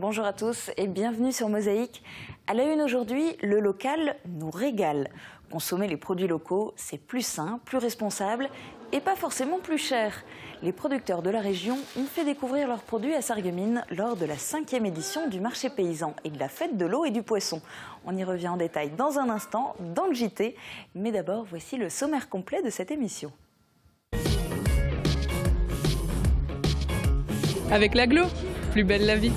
bonjour à tous et bienvenue sur Mosaïque. À la une aujourd'hui, le local nous régale. Consommer les produits locaux, c'est plus sain, plus responsable et pas forcément plus cher. Les producteurs de la région ont fait découvrir leurs produits à Sarreguemines lors de la 5e édition du marché paysan et de la fête de l'eau et du poisson. On y revient en détail dans un instant, dans le JT. Mais d'abord, voici le sommaire complet de cette émission. Avec l'agglo, plus belle la vie.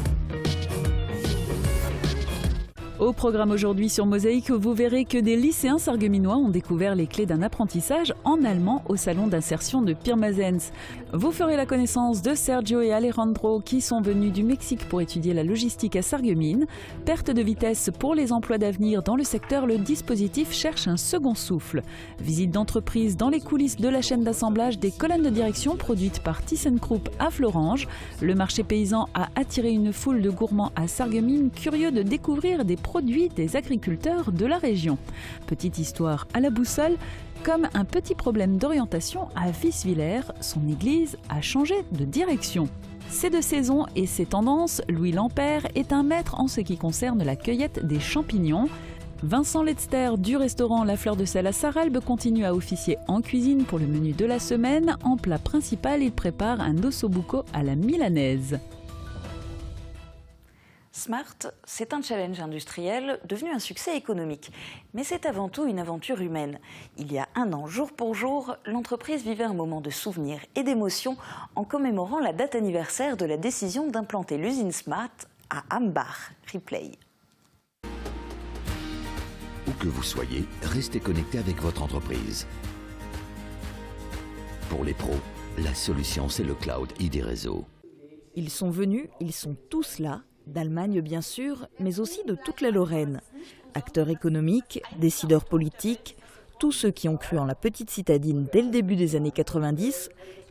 Au programme aujourd'hui sur Mosaïque, vous verrez que des lycéens sarregueminois ont découvert les clés d'un apprentissage en allemand au salon d'insertion de Pirmasens. Vous ferez la connaissance de Sergio et Alejandro qui sont venus du Mexique pour étudier la logistique à Sarreguemines. Perte de vitesse pour les emplois d'avenir dans le secteur, le dispositif cherche un second souffle. Visite d'entreprise dans les coulisses de la chaîne d'assemblage des colonnes de direction produites par ThyssenKrupp à Florange. Le marché paysan a attiré une foule de gourmands à Sarreguemines curieux de découvrir des produits des agriculteurs de la région. Petite histoire à la boussole, comme un petit problème d'orientation à Visvillers, son église a changé de direction. C'est de saison et ses tendances, Louis Lampert est un maître en ce qui concerne la cueillette des champignons. Vincent Letzter du restaurant La Fleur de Sel à Sarralbe continue à officier en cuisine pour le menu de la semaine. En plat principal, il prépare un ossobuco à la milanaise. Smart, c'est un challenge industriel devenu un succès économique. Mais c'est avant tout une aventure humaine. Il y a un an, jour pour jour, l'entreprise vivait un moment de souvenir et d'émotion en commémorant la date anniversaire de la décision d'implanter l'usine Smart à Ambach. Replay. Où que vous soyez, restez connecté avec votre entreprise. Pour les pros, la solution c'est le cloud ID Réseau. Ils sont venus, ils sont tous là. D'Allemagne bien sûr, mais aussi de toute la Lorraine. Acteurs économiques, décideurs politiques, tous ceux qui ont cru en la petite citadine dès le début des années 90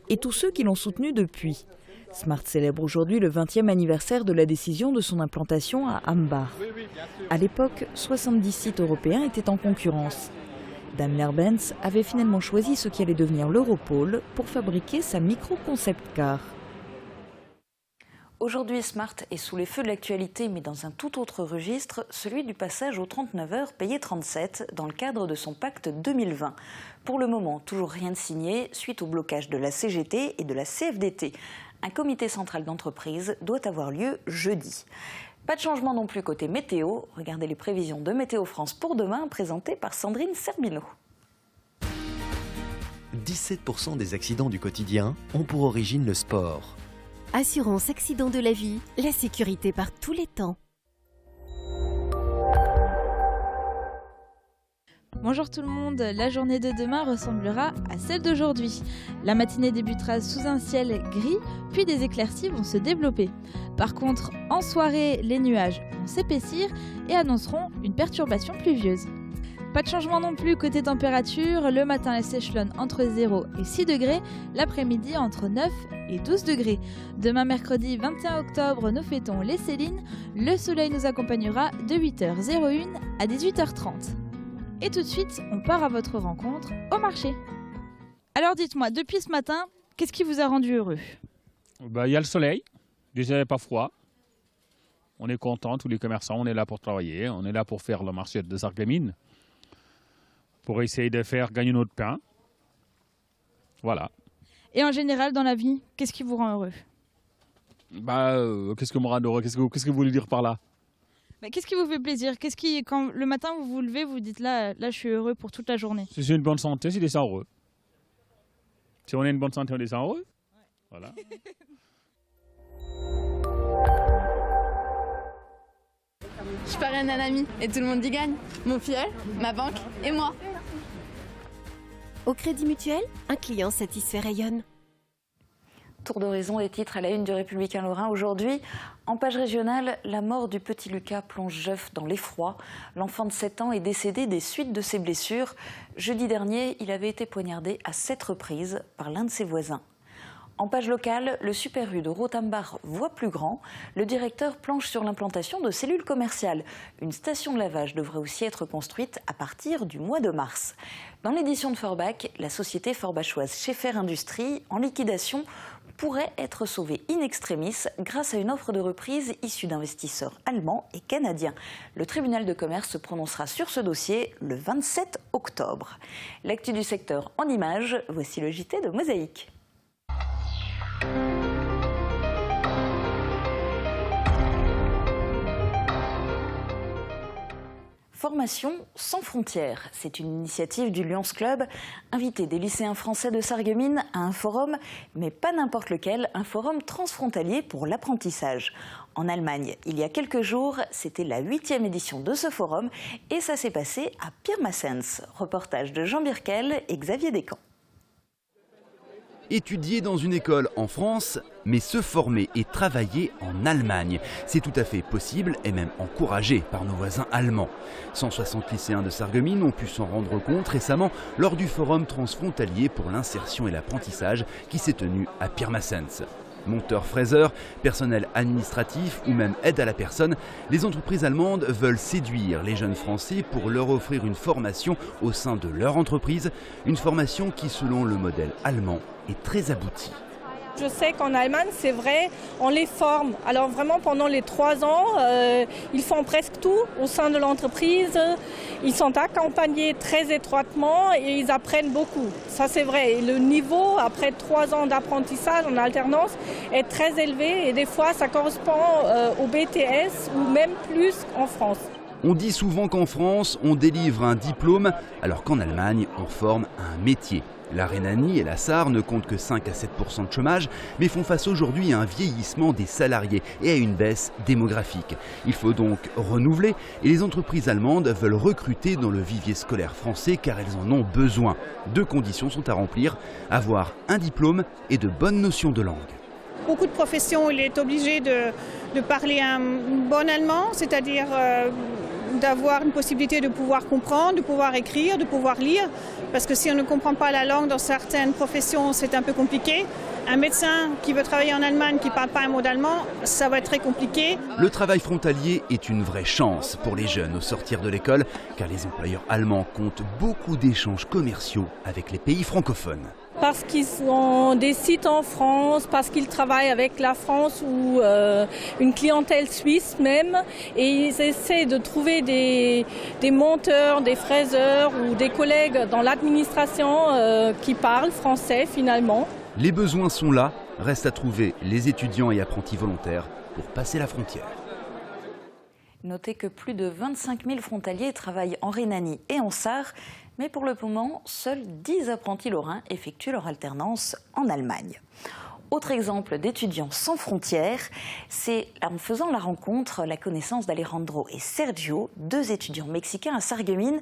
et tous ceux qui l'ont soutenue depuis. Smart célèbre aujourd'hui le 20e anniversaire de la décision de son implantation à Ambach. À l'époque, 70 sites européens étaient en concurrence. Daimler-Benz avait finalement choisi ce qui allait devenir l'Europole pour fabriquer sa micro-concept car. Aujourd'hui, Smart est sous les feux de l'actualité, mais dans un tout autre registre, celui du passage aux 39 heures payées 37 dans le cadre de son pacte 2020. Pour le moment, toujours rien de signé suite au blocage de la CGT et de la CFDT. Un comité central d'entreprise doit avoir lieu jeudi. Pas de changement non plus côté météo. Regardez les prévisions de Météo France pour demain, présentées par Sandrine Serbino. 17% des accidents du quotidien ont pour origine le sport. Assurance accident de la vie, la sécurité par tous les temps. Bonjour tout le monde, la journée de demain ressemblera à celle d'aujourd'hui. La matinée débutera sous un ciel gris, puis des éclaircies vont se développer. Par contre, en soirée, les nuages vont s'épaissir et annonceront une perturbation pluvieuse. Pas de changement non plus côté température, le matin elle s'échelonne entre 0 et 6 degrés, l'après-midi entre 9 et 12 degrés. Demain mercredi 21 octobre, nous fêtons les Célines, le soleil nous accompagnera de 8h01 à 18h30. Et tout de suite, on part à votre rencontre au marché. Alors dites-moi, depuis ce matin, qu'est-ce qui vous a rendu heureux ? Il y a le soleil, déjà il n'y a pas froid. On est content, tous les commerçants, on est là pour travailler, on est là pour faire le marché de Sarreguemines, pour essayer de faire gagner notre pain. Voilà. Et en général, dans la vie, qu'est-ce qui vous rend heureux ? Qu'est-ce que me rend heureux ? Qu'est-ce que vous voulez dire par là ? Qu'est-ce qui vous fait plaisir ? Quand le matin vous vous levez, vous dites là je suis heureux pour toute la journée ? Si j'ai une bonne santé, c'est des heureux. Si on a une bonne santé, on est heureux. Ouais. Voilà. Je parraine un ami et tout le monde y gagne. Mon filleul, ma banque et moi. Au Crédit Mutuel, un client satisfait rayonne. Tour d'horizon des titres à la une du Républicain Lorrain. Aujourd'hui, en page régionale, la mort du petit Lucas plonge Jeuf dans l'effroi. L'enfant de 7 ans est décédé des suites de ses blessures. Jeudi dernier, il avait été poignardé à 7 reprises par l'un de ses voisins. En page locale, le Super U de Rothenbach voit plus grand. Le directeur planche sur l'implantation de cellules commerciales. Une station de lavage devrait aussi être construite à partir du mois de mars. Dans l'édition de Forbach, la société forbachoise Schaeffer Industrie, en liquidation pourrait être sauvé in extremis grâce à une offre de reprise issue d'investisseurs allemands et canadiens. Le tribunal de commerce se prononcera sur ce dossier le 27 octobre. L'actu du secteur en images, voici le JT de Mosaïque. Formation sans frontières, c'est une initiative du Lions Club, inviter des lycéens français de Sarreguemines à un forum, mais pas n'importe lequel, un forum transfrontalier pour l'apprentissage. En Allemagne, il y a quelques jours, c'était la 8e édition de ce forum et ça s'est passé à Pirmasens. Reportage de Jean Birkel et Xavier Descamps. Étudier dans une école en France, mais se former et travailler en Allemagne. C'est tout à fait possible et même encouragé par nos voisins allemands. 160 lycéens de Sarreguemines ont pu s'en rendre compte récemment lors du forum transfrontalier pour l'insertion et l'apprentissage qui s'est tenu à Pirmasens. Monteurs fraiseurs, personnel administratif ou même aide à la personne, les entreprises allemandes veulent séduire les jeunes Français pour leur offrir une formation au sein de leur entreprise, une formation qui, selon le modèle allemand, est très aboutie. Je sais qu'en Allemagne, c'est vrai, on les forme. Alors vraiment, pendant les 3 ans, ils font presque tout au sein de l'entreprise. Ils sont accompagnés très étroitement et ils apprennent beaucoup. Ça, c'est vrai. Et le niveau, après 3 ans d'apprentissage en alternance, est très élevé. Et des fois, ça correspond au BTS ou même plus en France. On dit souvent qu'en France, on délivre un diplôme, alors qu'en Allemagne, on forme un métier. La Rhénanie et la Sarre ne comptent que 5 à 7% de chômage, mais font face aujourd'hui à un vieillissement des salariés et à une baisse démographique. Il faut donc renouveler et les entreprises allemandes veulent recruter dans le vivier scolaire français car elles en ont besoin. 2 conditions sont à remplir, avoir un diplôme et de bonnes notions de langue. Beaucoup de professions, il est obligé de parler un bon allemand, c'est-à-dire d'avoir une possibilité de pouvoir comprendre, de pouvoir écrire, de pouvoir lire. Parce que si on ne comprend pas la langue dans certaines professions, c'est un peu compliqué. Un médecin qui veut travailler en Allemagne, qui ne parle pas un mot d'allemand, ça va être très compliqué. Le travail frontalier est une vraie chance pour les jeunes au sortir de l'école, car les employeurs allemands comptent beaucoup d'échanges commerciaux avec les pays francophones. Parce qu'ils ont des sites en France, parce qu'ils travaillent avec la France ou une clientèle suisse même. Et ils essaient de trouver des monteurs, des fraiseurs ou des collègues dans l'administration qui parlent français finalement. Les besoins sont là, reste à trouver les étudiants et apprentis volontaires pour passer la frontière. Notez que plus de 25 000 frontaliers travaillent en Rhénanie et en Sarre, mais pour le moment, seuls 10 apprentis lorrains effectuent leur alternance en Allemagne. Autre exemple d'étudiants sans frontières, c'est en faisant la rencontre, la connaissance d'Alejandro et Sergio, 2 étudiants mexicains à Sarreguemines.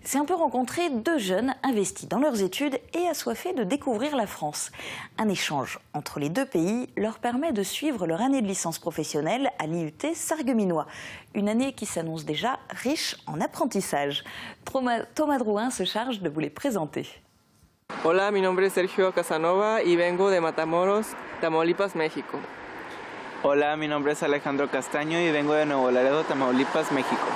C'est un peu rencontrer 2 jeunes investis dans leurs études et assoiffés de découvrir la France. Un échange entre les 2 pays leur permet de suivre leur année de licence professionnelle à l'IUT sarregueminois. Une année qui s'annonce déjà riche en apprentissage. Thomas Drouin se charge de vous les présenter. Hola, mi nombre es Sergio Casanova y vengo de Matamoros, Tamaulipas, México. Hola, mi nombre es Alejandro Castaño y vengo de Nuevo Laredo, Tamaulipas, México.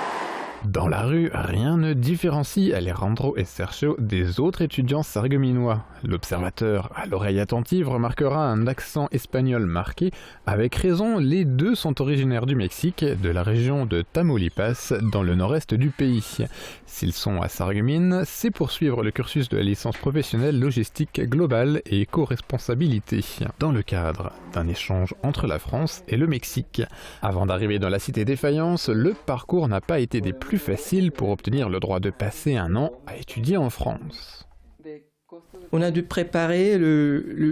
Dans la rue, rien ne différencie Alejandro et Sergio des autres étudiants sarregueminois. L'observateur, à l'oreille attentive, remarquera un accent espagnol marqué. Avec raison, les 2 sont originaires du Mexique, de la région de Tamaulipas, dans le nord-est du pays. S'ils sont à Sarreguemines, c'est pour suivre le cursus de la licence professionnelle logistique globale et éco-responsabilité, dans le cadre d'un échange entre la France et le Mexique. Avant d'arriver dans la cité des Faïences, le parcours n'a pas été des plus faciles pour obtenir le droit de passer un an à étudier en France. On a dû préparer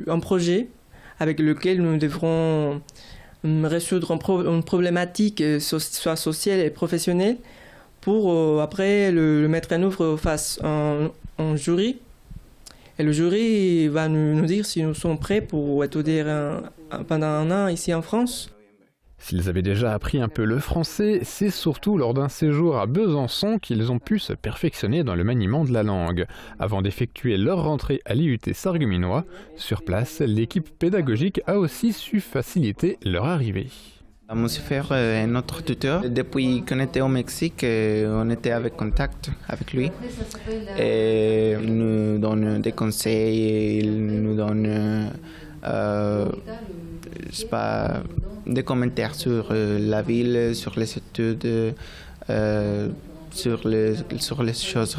un projet avec lequel nous devrons résoudre une problématique, soit sociale et professionnelle, pour après le mettre en œuvre face à un jury. Et le jury va nous dire si nous sommes prêts pour étudier pendant un an ici en France. S'ils avaient déjà appris un peu le français, c'est surtout lors d'un séjour à Besançon qu'ils ont pu se perfectionner dans le maniement de la langue. Avant d'effectuer leur rentrée à l'IUT sarregueminois, sur place, l'équipe pédagogique a aussi su faciliter leur arrivée. Monsieur Fer est notre tuteur. Depuis qu'on était au Mexique, on était avec contact avec lui. Et il nous donne des conseils, il nous donne je sais pas, des commentaires sur la ville, sur les études, sur les choses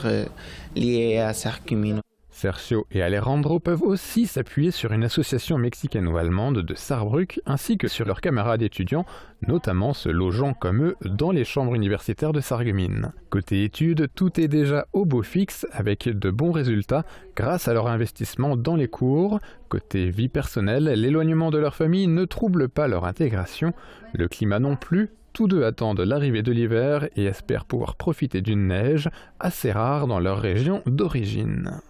liées à Sarreguemines. Sergio et Alejandro peuvent aussi s'appuyer sur une association mexicano-allemande de Saarbrück ainsi que sur leurs camarades étudiants, notamment se logeant comme eux dans les chambres universitaires de Sarreguemines. Côté études, tout est déjà au beau fixe avec de bons résultats grâce à leur investissement dans les cours. Côté vie personnelle, l'éloignement de leur famille ne trouble pas leur intégration, le climat non plus. Tous deux attendent l'arrivée de l'hiver et espèrent pouvoir profiter d'une neige assez rare dans leur région d'origine.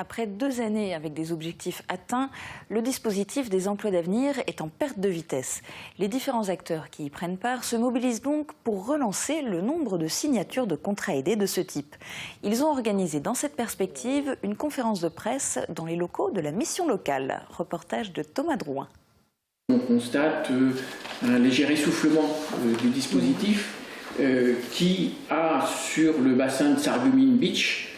Après 2 années avec des objectifs atteints, le dispositif des emplois d'avenir est en perte de vitesse. Les différents acteurs qui y prennent part se mobilisent donc pour relancer le nombre de signatures de contrats aidés de ce type. Ils ont organisé dans cette perspective une conférence de presse dans les locaux de la mission locale. Reportage de Thomas Drouin. On constate un léger essoufflement du dispositif qui a sur le bassin de Sarreguemines Beach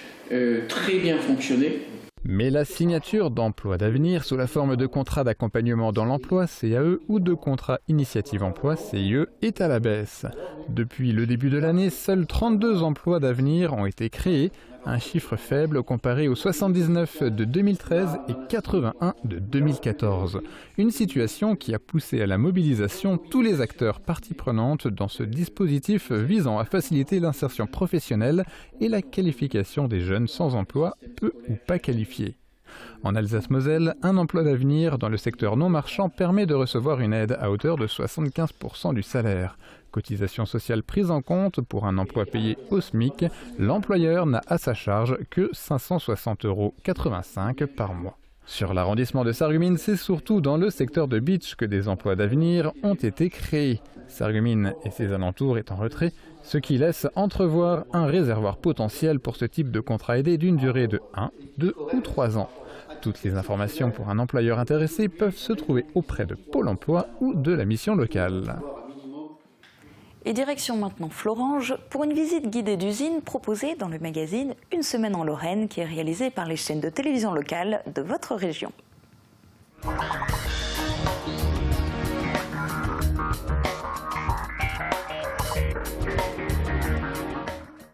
très bien fonctionné. Mais la signature d'emplois d'avenir sous la forme de contrats d'accompagnement dans l'emploi CAE ou de contrats initiative emploi CIE est à la baisse. Depuis le début de l'année, seuls 32 emplois d'avenir ont été créés, un chiffre faible comparé aux 79 de 2013 et 81 de 2014. Une situation qui a poussé à la mobilisation tous les acteurs parties prenantes dans ce dispositif visant à faciliter l'insertion professionnelle et la qualification des jeunes sans emploi, peu ou pas qualifiés. En Alsace-Moselle, un emploi d'avenir dans le secteur non marchand permet de recevoir une aide à hauteur de 75% du salaire. Cotisation sociale prise en compte pour un emploi payé au SMIC, l'employeur n'a à sa charge que 560,85 € par mois. Sur l'arrondissement de Sarreguemines, c'est surtout dans le secteur de Beach que des emplois d'avenir ont été créés. Sarreguemines et ses alentours est en retrait, ce qui laisse entrevoir un réservoir potentiel pour ce type de contrat aidé d'une durée de 1, 2 ou 3 ans. Toutes les informations pour un employeur intéressé peuvent se trouver auprès de Pôle emploi ou de la mission locale. Et direction maintenant Florange pour une visite guidée d'usine proposée dans le magazine Une semaine en Lorraine qui est réalisée par les chaînes de télévision locales de votre région.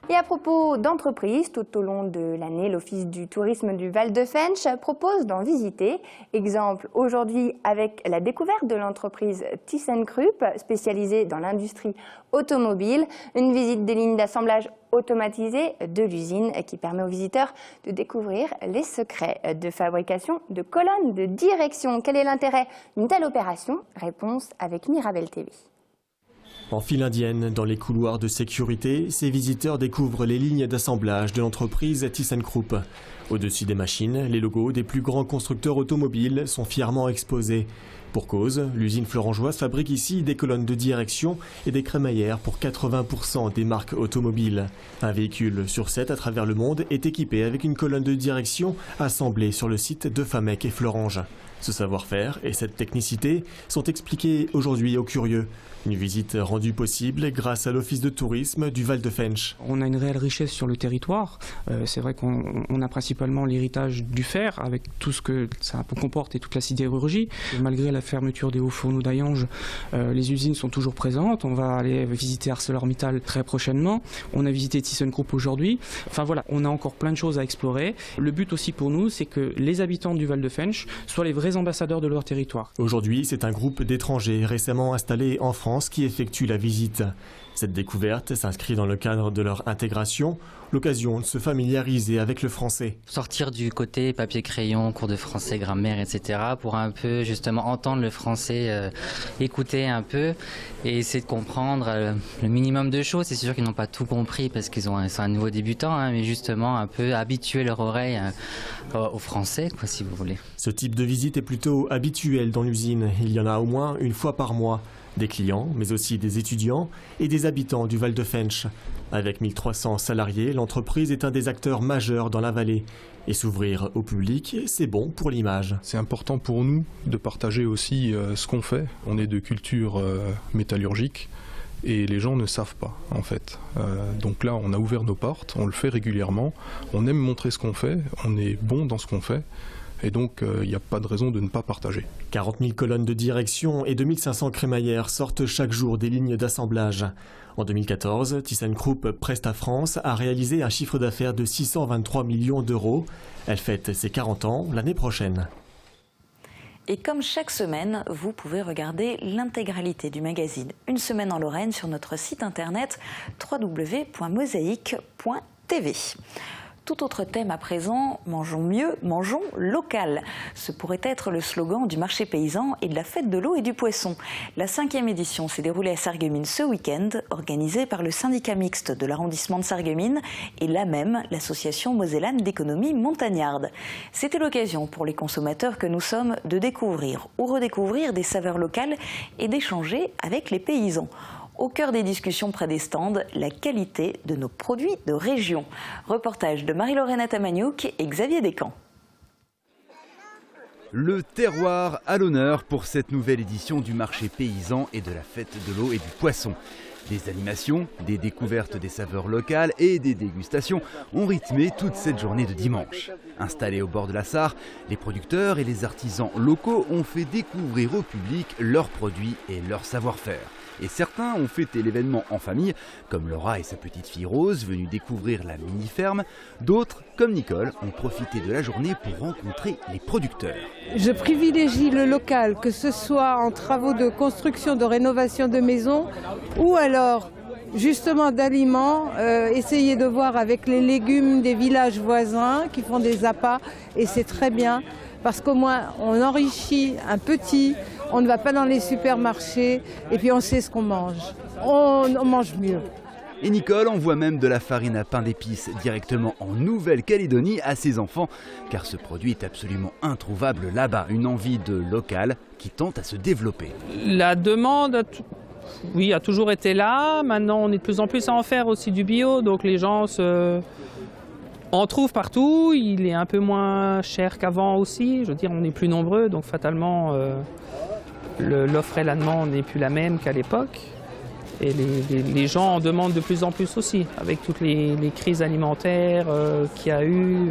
Et à propos d'entreprises, tout au long de l'année, l'Office du tourisme du Val de Fensch propose d'en visiter. Exemple aujourd'hui avec la découverte de l'entreprise ThyssenKrupp, spécialisée dans l'industrie automobile. Une visite des lignes d'assemblage automatisées de l'usine qui permet aux visiteurs de découvrir les secrets de fabrication de colonnes de direction. Quel est l'intérêt d'une telle opération? Réponse avec Mirabel TV. En file indienne, dans les couloirs de sécurité, ces visiteurs découvrent les lignes d'assemblage de l'entreprise ThyssenKrupp. Au-dessus des machines, les logos des plus grands constructeurs automobiles sont fièrement exposés. Pour cause, l'usine florangeoise fabrique ici des colonnes de direction et des crémaillères pour 80% des marques automobiles. Un véhicule sur 7 à travers le monde est équipé avec une colonne de direction assemblée sur le site de Famec et Florange. Ce savoir-faire et cette technicité sont expliqués aujourd'hui aux curieux. Une visite rendue possible grâce à l'Office de tourisme du Val de Fensch. On a une réelle richesse sur le territoire. C'est vrai qu'on a principalement l'héritage du fer avec tout ce que ça comporte et toute la sidérurgie. Malgré la fermeture des hauts fourneaux d'Ayange, les usines sont toujours présentes. On va aller visiter ArcelorMittal très prochainement. On a visité ThyssenKrupp aujourd'hui. Enfin voilà, on a encore plein de choses à explorer. Le but aussi pour nous, c'est que les habitants du Val de Fensch soient les vrais ambassadeurs de leur territoire. Aujourd'hui, c'est un groupe d'étrangers récemment installés en France qui effectue la visite. Cette découverte s'inscrit dans le cadre de leur intégration, l'occasion de se familiariser avec le français. Sortir du côté papier-crayon, cours de français, grammaire, etc. pour un peu justement entendre le français, écouter un peu et essayer de comprendre le minimum de choses. C'est sûr qu'ils n'ont pas tout compris parce qu'ils sont un nouveau débutant, mais justement un peu habituer leur oreille au français, quoi, si vous voulez. Ce type de visite est plutôt habituel dans l'usine. Il y en a au moins une fois par mois. Des clients, mais aussi des étudiants et des habitants du Val de Fensch. Avec 1300 salariés, l'entreprise est un des acteurs majeurs dans la vallée. Et s'ouvrir au public, c'est bon pour l'image. C'est important pour nous de partager aussi ce qu'on fait. On est de culture métallurgique et les gens ne savent pas en fait. Donc là, on a ouvert nos portes, on le fait régulièrement. On aime montrer ce qu'on fait, on est bon dans ce qu'on fait. Et donc, il n'y a pas de raison de ne pas partager. 40 000 colonnes de direction et 2500 crémaillères sortent chaque jour des lignes d'assemblage. En 2014, ThyssenKrupp Presta France a réalisé un chiffre d'affaires de 623 millions d'euros. Elle fête ses 40 ans l'année prochaine. Et comme chaque semaine, vous pouvez regarder l'intégralité du magazine Une semaine en Lorraine sur notre site internet www.mosaïque.tv. Tout autre thème à présent, mangeons mieux, mangeons local. Ce pourrait être le slogan du marché paysan et de la fête de l'eau et du poisson. La 5e édition s'est déroulée à Sarreguemines ce week-end, organisée par le syndicat mixte de l'arrondissement de Sarreguemines et l'AMEM, l'association mosellane d'économie montagnarde. C'était l'occasion pour les consommateurs que nous sommes de découvrir ou redécouvrir des saveurs locales et d'échanger avec les paysans. Au cœur des discussions près des stands, la qualité de nos produits de région. Reportage de Marie-Lorraine Atamagnouk et Xavier Descamps. Le terroir à l'honneur pour cette nouvelle édition du marché paysan et de la fête de l'eau et du poisson. Des animations, des découvertes des saveurs locales et des dégustations ont rythmé toute cette journée de dimanche. Installés au bord de la Sarre, les producteurs et les artisans locaux ont fait découvrir au public leurs produits et leur savoir-faire. Et certains ont fêté l'événement en famille, comme Laura et sa petite fille Rose, venues découvrir la mini-ferme. D'autres, comme Nicole, ont profité de la journée pour rencontrer les producteurs. Je privilégie le local, que ce soit en travaux de construction, de rénovation de maisons, ou alors justement d'aliments, essayer de voir avec les légumes des villages voisins qui font des appâts, et c'est très bien, parce qu'au moins on enrichit un petit. On ne va pas dans les supermarchés et puis on sait ce qu'on mange. On mange mieux. Et Nicole envoie même de la farine à pain d'épices directement en Nouvelle-Calédonie à ses enfants, car ce produit est absolument introuvable là-bas. Une envie de local qui tente à se développer. La demande a toujours été là. Maintenant, on est de plus en plus à en faire aussi du bio, donc les gens en trouvent partout. Il est un peu moins cher qu'avant aussi. Je veux dire, on est plus nombreux, donc fatalement... l'offre et la demande n'est plus la même qu'à l'époque. Et les gens en demandent de plus en plus aussi, avec toutes les crises alimentaires qu'il y a eu.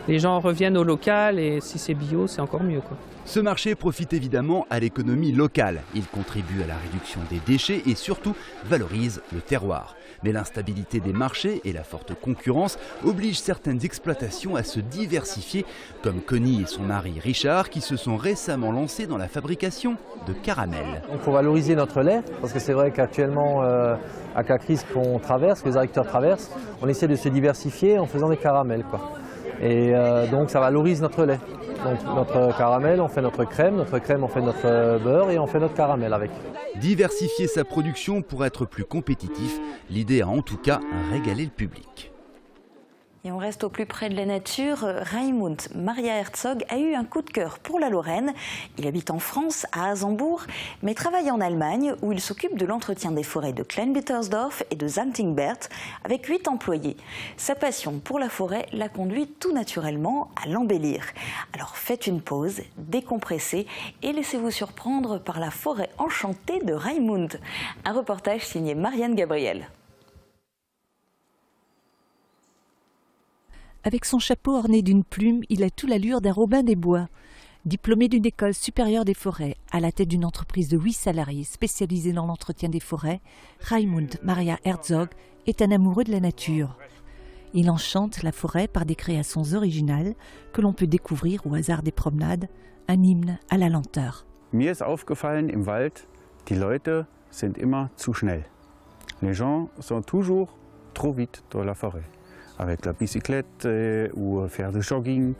Les gens reviennent au local et si c'est bio, c'est encore mieux, quoi. Ce marché profite évidemment à l'économie locale. Il contribue à la réduction des déchets et surtout valorise le terroir. Mais l'instabilité des marchés et la forte concurrence obligent certaines exploitations à se diversifier, comme Connie et son mari Richard qui se sont récemment lancés dans la fabrication de caramels. Donc pour valoriser notre lait, parce que c'est vrai qu'actuellement, avec la crise qu'on traverse, que les agriculteurs traversent, on essaie de se diversifier en faisant des caramels, quoi. Et donc ça valorise notre lait. Donc notre caramel, on fait notre crème on fait notre beurre et on fait notre caramel avec. Diversifier sa production pour être plus compétitif, l'idée a en tout cas régalé le public. Et on reste au plus près de la nature. Raimund Maria Herzog a eu un coup de cœur pour la Lorraine. Il habite en France, à Hazembourg, mais travaille en Allemagne où il s'occupe de l'entretien des forêts de Kleinbittersdorf et de Zaltingbert avec 8 employés. Sa passion pour la forêt l'a conduit tout naturellement à l'embellir. Alors faites une pause, décompressez et laissez-vous surprendre par la forêt enchantée de Raimund. Un reportage signé Marianne Gabriel. Avec son chapeau orné d'une plume, il a tout l'allure d'un Robin des Bois. Diplômé d'une école supérieure des forêts, à la tête d'une entreprise de 8 salariés spécialisée dans l'entretien des forêts, Raimund Maria Herzog est un amoureux de la nature. Il enchante la forêt par des créations originales que l'on peut découvrir au hasard des promenades, un hymne à la lenteur. Mir ist aufgefallen im Wald, die Leute sind immer zu schnell. Les gens sont toujours trop vite dans la forêt. Avec la bicyclette ou faire du Jogging,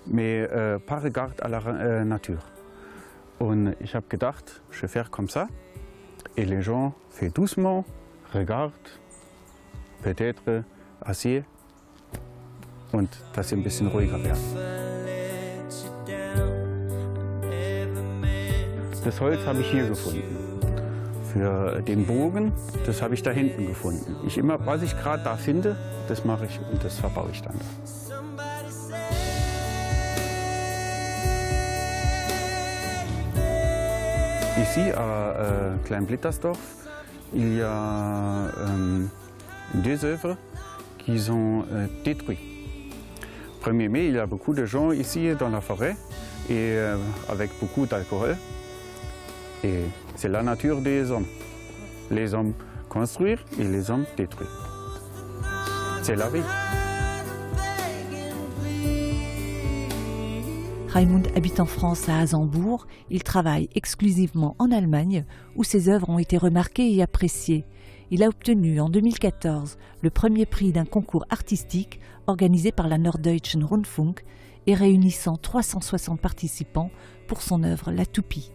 mais pas regard à la nature. Und ich habe gedacht, je vais faire comme ça, et les gens font doucement, regardent, peut-être assez, und dass sie ein bisschen ruhiger werden. Das Holz habe ich hier gefunden. Für den Bogen, das habe ich da hinten gefunden. Was ich gerade da finde, das mache ich und das verbaue ich dann da. Ici, à Kleinbittersdorf, il y a 2 œuvres qui ont détruit. 1er mai, il y a beaucoup de gens ici dans la forêt, et avec beaucoup d'alcool. Et c'est la nature des hommes. Les hommes construire et les hommes détruire. C'est la vie. Raimund habite en France à Hazembourg. Il travaille exclusivement en Allemagne, où ses œuvres ont été remarquées et appréciées. Il a obtenu en 2014 le premier prix d'un concours artistique organisé par la Norddeutschen Rundfunk et réunissant 360 participants pour son œuvre La Toupie.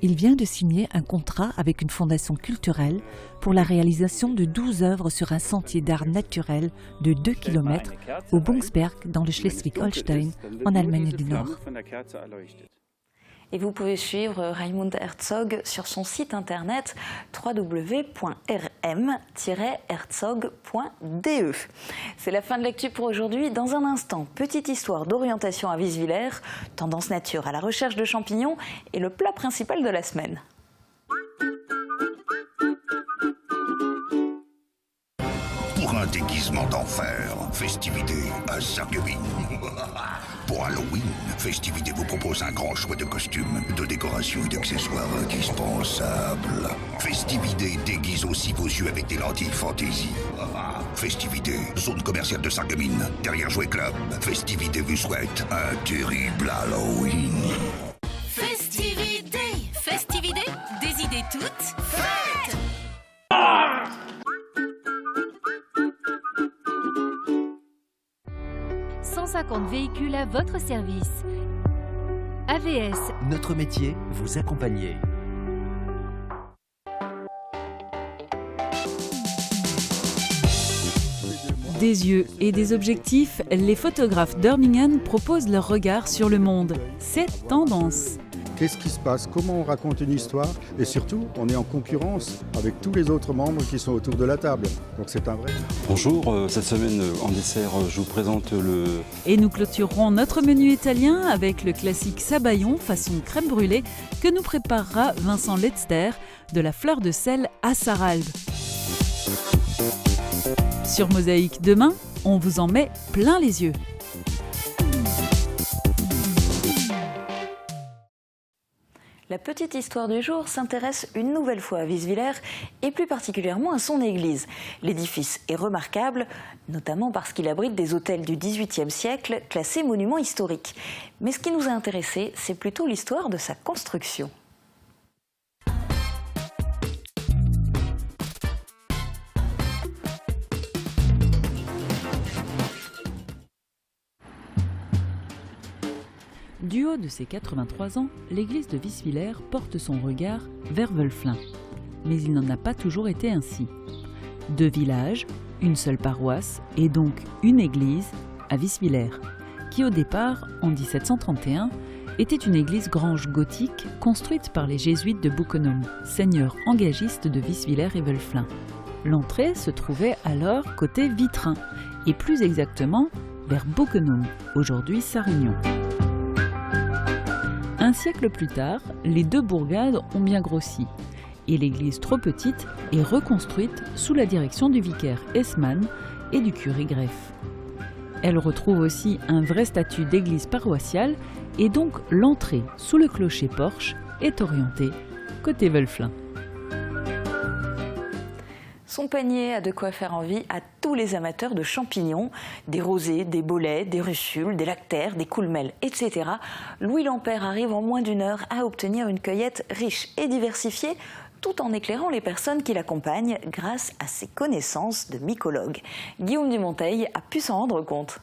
Il vient de signer un contrat avec une fondation culturelle pour la réalisation de 12 œuvres sur un sentier d'art naturel de 2 km au Bungsberg dans le Schleswig-Holstein, en Allemagne du Nord. Et vous pouvez suivre Raimund Herzog sur son site internet www.rm-herzog.de. C'est la fin de l'actu pour aujourd'hui. Dans un instant, petite histoire d'orientation à Wieswiller, tendance nature à la recherche de champignons et le plat principal de la semaine. Pour un déguisement d'enfer, Festivité à Sarreguemines. Pour Halloween, Festivité vous propose un grand choix de costumes, de décorations et d'accessoires indispensables. Festivité déguise aussi vos yeux avec des lentilles fantaisie. Festivité, zone commerciale de Sarreguemines, derrière Jouet Club. Festivité vous souhaite un terrible Halloween. Festivité, Festivité, des idées toutes faites. 150 véhicules à votre service. AVS. Notre métier, vous accompagner. Des yeux et des objectifs, les photographes d'Urmingen proposent leur regard sur le monde. C'est tendance. Qu'est-ce qui se passe? Comment on raconte une histoire? Et surtout, on est en concurrence avec tous les autres membres qui sont autour de la table. Donc c'est un vrai. Bonjour, cette semaine en dessert, je vous présente le... Et nous clôturerons notre menu italien avec le classique sabayon façon crème brûlée que nous préparera Vincent Letzter de la fleur de sel à Saralbe. Sur Mosaïque demain, on vous en met plein les yeux. La petite histoire du jour s'intéresse une nouvelle fois à Wieswiller et plus particulièrement à son église. L'édifice est remarquable, notamment parce qu'il abrite des autels du XVIIIe siècle classés monuments historiques. Mais ce qui nous a intéressé, c'est plutôt l'histoire de sa construction. Du haut de ses 83 ans, l'église de Wieswiller porte son regard vers Wölflin. Mais il n'en a pas toujours été ainsi. 2 villages, une seule paroisse et donc une église à Wieswiller, qui au départ, en 1731, était une église grange gothique construite par les jésuites de Buchenum, seigneurs engagistes de Wieswiller et Wölflin. L'entrée se trouvait alors côté Vitrin, et plus exactement vers Buchenum, aujourd'hui Sarre-Union. Un siècle plus tard, les 2 bourgades ont bien grossi et l'église trop petite est reconstruite sous la direction du vicaire Hessmann et du curé Greff. Elle retrouve aussi un vrai statut d'église paroissiale et donc l'entrée sous le clocher-porche est orientée côté Wölflin. Son panier a de quoi faire envie à tous les amateurs de champignons, des rosés, des bolets, des russules, des lactaires, des coulmelles, etc. Louis Lampère arrive en moins d'1 heure à obtenir une cueillette riche et diversifiée, tout en éclairant les personnes qui l'accompagnent grâce à ses connaissances de mycologue. Guillaume Dumonteil a pu s'en rendre compte.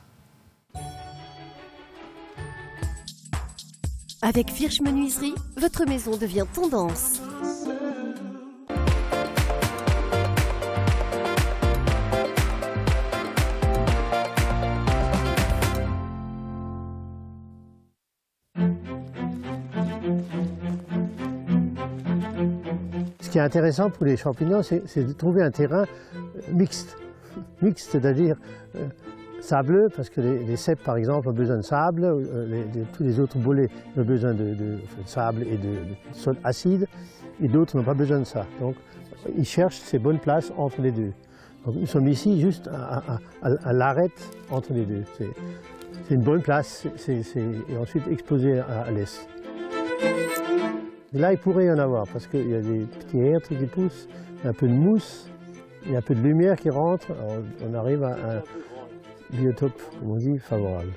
Avec Firch Menuiserie, votre maison devient tendance. Ce qui est intéressant pour les champignons, c'est de trouver un terrain mixte. Mixte, c'est-à-dire sableux, parce que les cèpes, par exemple, ont besoin de sable, tous les autres bolets ont besoin de sable et de sol acide, et d'autres n'ont pas besoin de ça. Donc, ils cherchent ces bonnes places entre les deux. Donc, nous sommes ici juste à l'arête entre les deux. c'est une bonne place, et ensuite exposé à l'est. Là, il pourrait y en avoir, parce qu'il y a des petits hêtres qui poussent, un peu de mousse, il y a un peu de lumière qui rentre, alors on arrive à un biotope, comme on dit, favorable.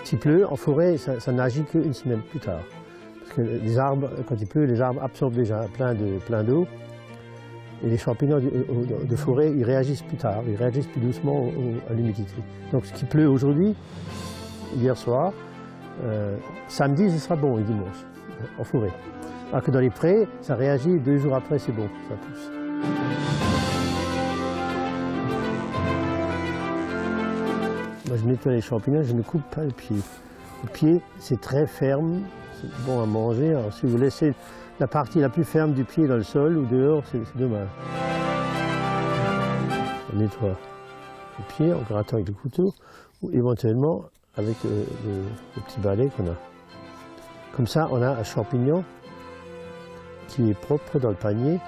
S'il pleut, en forêt, ça n'agit qu'une semaine plus tard. Parce que les arbres, quand il pleut, les arbres absorbent déjà plein d'eau. Et les champignons de forêt, ils réagissent plus tard, ils réagissent plus doucement à l'humidité. Donc ce qui pleut aujourd'hui, hier soir, samedi, ce sera bon, et dimanche, en forêt. Alors que dans les prés, ça réagit, 2 jours après, c'est bon, ça pousse. Moi, je nettoie les champignons, je ne coupe pas le pied. Le pied, c'est très ferme, c'est bon à manger. Alors, si vous laissez la partie la plus ferme du pied dans le sol ou dehors, c'est dommage. On nettoie le pied en grattant avec le couteau ou éventuellement avec le petit balai qu'on a. Comme ça, on a un champignon qui est propre dans le panier.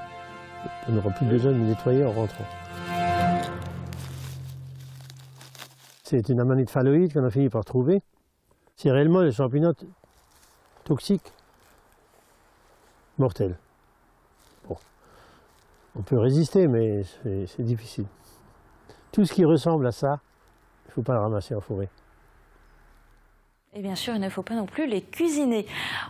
On n'aura plus besoin de le nettoyer en rentrant. C'est une amanite phalloïde qu'on a fini par trouver. C'est réellement des champignons toxiques, mortels. Bon. On peut résister, mais c'est difficile. Tout ce qui ressemble à ça, il ne faut pas le ramasser en forêt. Et bien sûr, il ne faut pas non plus les cuisiner.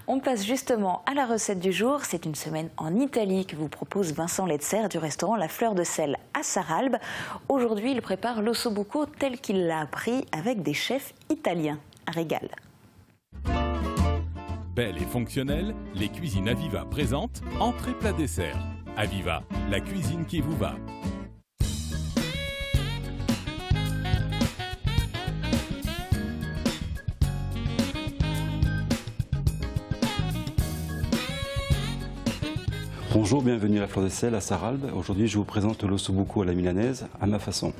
On passe justement à la recette du jour. C'est une semaine en Italie que vous propose Vincent Letzer du restaurant La Fleur de Sel à Saralbe. Aujourd'hui, il prépare l'ossobuco tel qu'il l'a appris avec des chefs italiens. Un régal. Belle et fonctionnelle, les cuisines Aviva présentent entrée plat dessert. Aviva, la cuisine qui vous va. Bonjour, bienvenue à la Fleur de Sel à Saralbe. Aujourd'hui, je vous présente l'ossobuco à la milanaise, à ma façon.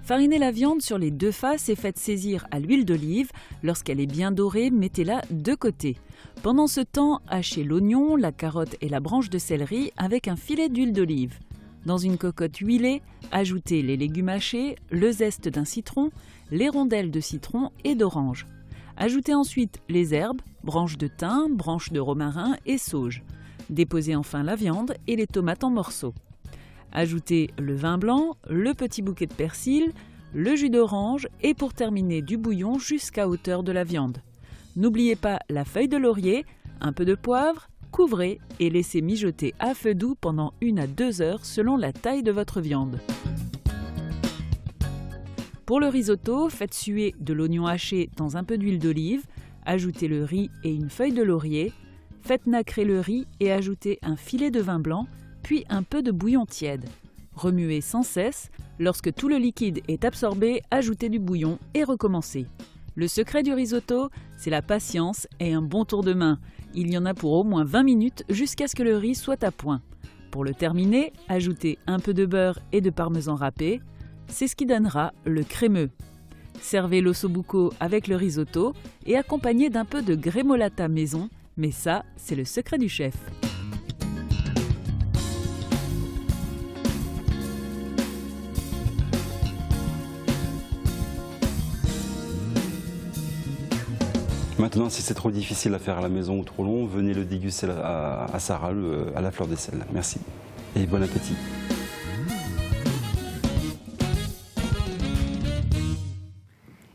Farinez la viande sur les 2 faces et faites saisir à l'huile d'olive. Lorsqu'elle est bien dorée, mettez-la de côté. Pendant ce temps, hachez l'oignon, la carotte et la branche de céleri avec un filet d'huile d'olive. Dans une cocotte huilée, ajoutez les légumes hachés, le zeste d'un citron, les rondelles de citron et d'orange. Ajoutez ensuite les herbes, branches de thym, branches de romarin et sauge. Déposez enfin la viande et les tomates en morceaux. Ajoutez le vin blanc, le petit bouquet de persil, le jus d'orange et pour terminer du bouillon jusqu'à hauteur de la viande. N'oubliez pas la feuille de laurier, un peu de poivre, couvrez et laissez mijoter à feu doux pendant 1 à 2 heures selon la taille de votre viande. Pour le risotto, faites suer de l'oignon haché dans un peu d'huile d'olive, ajoutez le riz et une feuille de laurier, faites nacrer le riz et ajoutez un filet de vin blanc, puis un peu de bouillon tiède. Remuez sans cesse, lorsque tout le liquide est absorbé, ajoutez du bouillon et recommencez. Le secret du risotto, c'est la patience et un bon tour de main. Il y en a pour au moins 20 minutes jusqu'à ce que le riz soit à point. Pour le terminer, ajoutez un peu de beurre et de parmesan râpé. C'est ce qui donnera le crémeux. Servez l'ossobuco avec le risotto et accompagné d'un peu de grémolata maison, mais ça, c'est le secret du chef. Maintenant, si c'est trop difficile à faire à la maison ou trop long, venez le déguster à Saralbe, à la Fleur de Sel. Merci et bon appétit.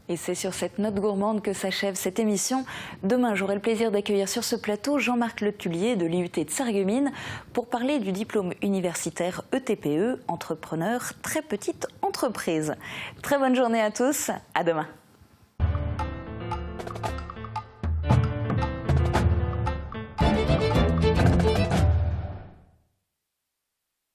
Et c'est sur cette note gourmande que s'achève cette émission. Demain, j'aurai le plaisir d'accueillir sur ce plateau Jean-Marc Letulier de l'IUT de Sarreguemines pour parler du diplôme universitaire ETPE, entrepreneur très petite entreprise. Très bonne journée à tous, à demain.